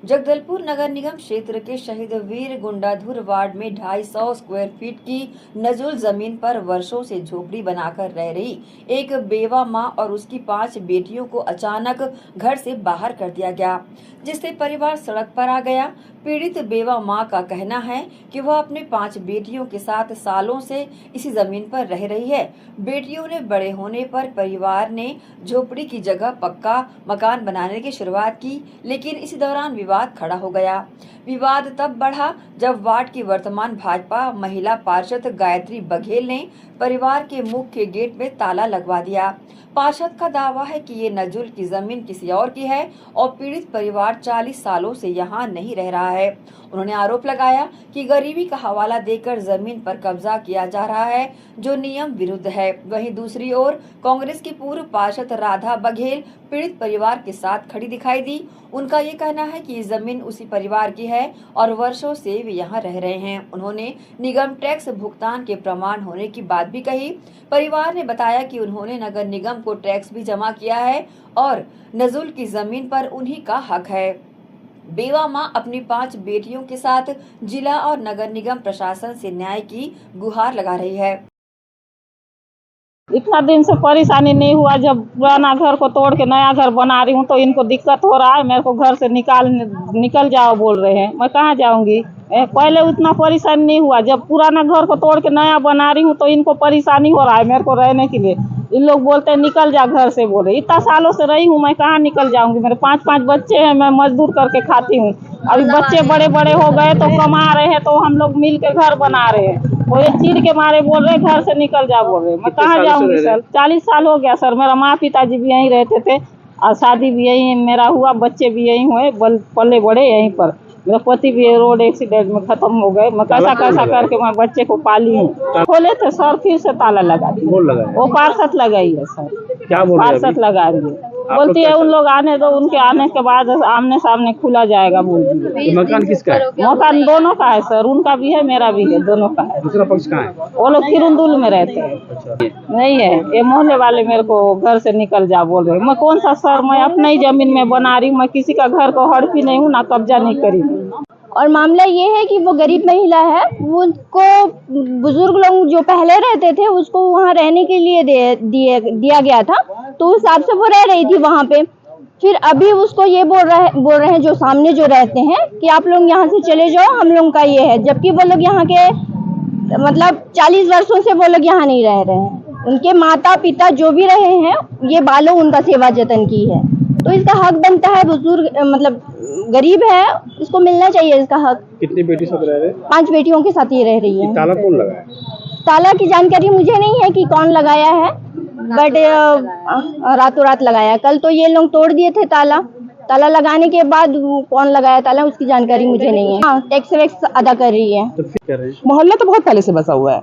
जगदलपुर नगर निगम क्षेत्र के शहीद वीर गुंडाधुर वार्ड में 250 स्क्वायर फीट की नजुल जमीन पर वर्षों से झोपड़ी बनाकर रह रही एक बेवा मां और उसकी 5 बेटियों को अचानक घर से बाहर कर दिया गया, जिससे परिवार सड़क पर आ गया। पीड़ित बेवा मां का कहना है कि वह अपने 5 बेटियों के साथ सालों से इसी जमीन पर रह रही है। बेटियों ने बड़े होने पर परिवार ने झोपड़ी की जगह पक्का मकान बनाने की शुरुआत की, लेकिन इसी दौरान विवाद खड़ा हो गया। विवाद तब बढ़ा जब वार्ड की वर्तमान भाजपा महिला पार्षद गायत्री बघेल ने परिवार के मुख्य गेट में ताला लगवा दिया। पार्षद का दावा है कि ये नजुल की जमीन किसी और की है और पीड़ित परिवार 40 सालों से यहाँ नहीं रह रहा है। उन्होंने आरोप लगाया कि गरीबी का हवाला देकर जमीन पर कब्जा किया जा रहा है, जो नियम विरुद्ध है। वहीं दूसरी ओर कांग्रेस की पूर्व पार्षद राधा बघेल पीड़ित परिवार के साथ खड़ी दिखाई दी। उनका ये कहना है कि ये जमीन उसी परिवार की है और वर्षों से वे यहाँ रह रहे हैं। उन्होंने निगम टैक्स भुगतान के प्रमाण होने की बात भी कही। परिवार ने बताया कि उन्होंने नगर निगम को टैक्स भी जमा किया है और नजुल की जमीन पर उन्हीं का हक है। बेवा मां अपनी 5 बेटियों के साथ जिला और नगर निगम प्रशासन से न्याय की गुहार लगा रही है। इतना दिन से परेशानी नहीं हुआ, जब पुराना घर को तोड़ के नया घर बना रही हूँ तो इनको दिक्कत हो रहा है। मेरे को घर से निकल जाओ बोल रहे हैं, मैं कहाँ जाऊँगी। पहले उतना परेशानी नहीं हुआ, जब पुराना घर को तोड़ के नया बना रही हूँ तो इनको परेशानी हो रहा है मेरे को रहने के लिए। इन लोग बोलते हैं निकल जा घर से, बोल रहे इतना सालों से रही हूँ, मैं कहाँ निकल जाऊँगी। मेरे 5 बच्चे हैं, मैं मजदूर करके खाती हूँ। अभी बच्चे बड़े बड़े हो गए तो कमा रहे हैं, तो हम लोग मिल के घर बना रहे हैं। वो ये चीर के मारे बोल रहे घर से निकल जा बोल रहे। मैं कहाँ जाऊँगी सर, 40 साल हो गया सर। मेरा माँ पिताजी भी यहीं रहते थे और शादी भी यहीं मेरा हुआ, बच्चे भी यहीं हुए, पले बड़े यहीं पर। मेरा पति भी रोड एक्सीडेंट में खत्म हो गए। मैं कैसा करके मैं बच्चे को पाली हूँ। खोले थे सर, फिर से ताला लगा दिया। वो पार्षद लगाई है सर, क्या बोल रहे हैं? पार्षद लगा रही है, बोलती है उन लोग आने दो, उनके आने के बाद आमने सामने खुला जाएगा बोल दी। मकान किसका है? मकान दोनों का है सर, उनका भी है मेरा भी है, दोनों का है। दूसरा पक्ष कहाँ है? वो लोग किरुंदुल में रहते हैं। अच्छा। नहीं है, ये मोहल्ले वाले मेरे को घर से निकल जा बोल रहे। मैं कौन सा सर, मैं अपने ही जमीन में बना रही हूँ, मैं किसी का घर को हड़पी नहीं हूँ, ना कब्जा नहीं करी। और मामला ये है कि वो गरीब महिला है, उसको बुजुर्ग लोग जो पहले रहते थे उसको वहाँ रहने के लिए दिया गया था, तो उस हिसाब से वो रह रही थी वहाँ पे। फिर अभी उसको ये बोल रहे हैं जो सामने जो रहते हैं कि आप लोग यहाँ से चले जाओ, हम लोग का ये है, जबकि वो लोग यहाँ के मतलब 40 वर्षों से वो लोग यहाँ नहीं रह रहे हैं। उनके माता पिता जो भी रहे हैं, ये बालों उनका सेवा जतन की है, तो इसका हक बनता है। बुजुर्ग मतलब गरीब है, इसको मिलना चाहिए इसका हक। कितनी बेटी साथ रह रहे? 5 बेटियों के साथ ये रह रही है। ताला कौन लगाया? ताला की जानकारी मुझे नहीं है कि कौन लगाया है, बट रातों रात लगाया। कल तो ये लोग तोड़ दिए थे ताला लगाने के बाद कौन लगाया ताला उसकी जानकारी मुझे नहीं है। हाँ, टैक्स वैक्स अदा कर रही है। तो फिर कर रही? मोहल्ला तो बहुत पहले से बसा हुआ है,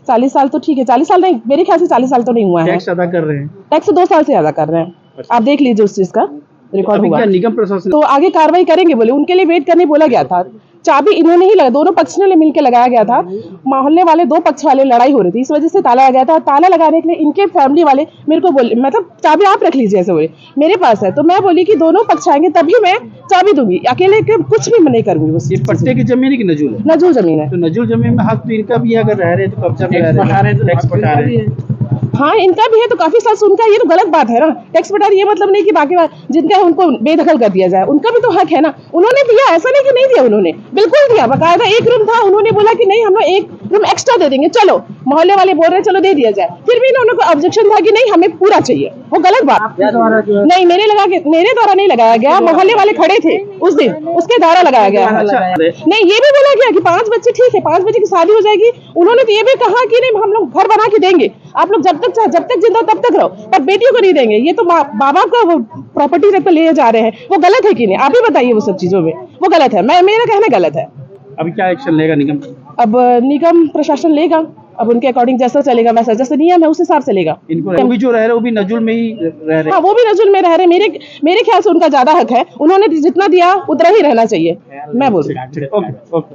40 साल तो ठीक है, 40 साल नहीं, मेरे ख्याल से 40 साल तो नहीं हुआ है। टैक्स अदा कर रहे हैं? टैक्स 2 साल से अदा कर रहे हैं। आप देख लीजिए उस चीज का रिकॉर्ड हुआ। निगम प्रशासन तो आगे कार्रवाई करेंगे बोले, उनके लिए वेट करने बोला गया था। चाबी इन्होंने ही लगा, दोनों पक्ष ने मिलकर लगाया गया था। मोहल्ले वाले 2 पक्ष वाले लड़ाई हो रही थी, इस वजह से ताला लगाया था। ताला लगाने के लिए इनके फैमिली वाले मेरे को बोले, मतलब चाबी आप रख लीजिए, ऐसे बोले मेरे पास है। तो मैं बोली कि दोनों पक्ष आएंगे तभी मैं चाबी दूंगी, अकेले के कुछ भी नहीं करूंगी। ये पट्टे की जमीन है कि नजुल है? नजुल जमीन है। तो नजुल जमीन में हक तो इनका भी है, अगर रह रहे तो कब्जा में रह रहे हैं, टैक्स पटा रहे हैं। हाँ, इनका भी है, तो काफी साल से उनका, ये तो गलत बात है ना। टैक्स बता ये मतलब नहीं कि बाकी जिनका है उनको बेदखल कर दिया जाए, उनका भी तो हक है ना। उन्होंने दिया, ऐसा नहीं कि नहीं दिया, उन्होंने बिल्कुल दिया। बकायदा 1 रूम था, उन्होंने बोला कि नहीं हम लोग 1 रूम एक्स्ट्रा दे देंगे, चलो मोहल्ले वाले बोल रहे चलो दे दिया जाए। फिर भी इन्होंने को ऑब्जेक्शन था कि नहीं हमें पूरा चाहिए, वो गलत बात नहीं। मेरे द्वारा नहीं लगाया गया, मोहल्ले वाले खड़े थे उस दिन, उसके द्वारा लगाया गया। नहीं, ये भी बोला गया कि 5 बच्चे ठीक है, 5 बच्चे की शादी हो जाएगी। उन्होंने तो ये भी कहा कि नहीं हम लोग घर बना के देंगे, आप लोग जब तक जिंदा तब तक रहो, पर बेटियों को नहीं देंगे। ये तो बाबा का प्रॉपर्टी रख कर ले जा रहे हैं, वो गलत है कि नहीं? आप ही बताइए, वो सब चीजों में वो गलत है। मेरा कहना गलत है। अभी क्या एक्शन लेगा निगम? अब निगम प्रशासन लेगा, अब उनके अकॉर्डिंग जैसा चलेगा वैसा, जैसे नियम है उस हिसाब से लेगा। इनको भी जो रह रहे वो भी नजुल में ही रह रहे? हाँ, वो भी नजुल में रह रहे। मेरे ख्याल से उनका ज्यादा हक है, उन्होंने जितना दिया उतना ही रहना चाहिए, मैं बोल रही हूँ। ओके।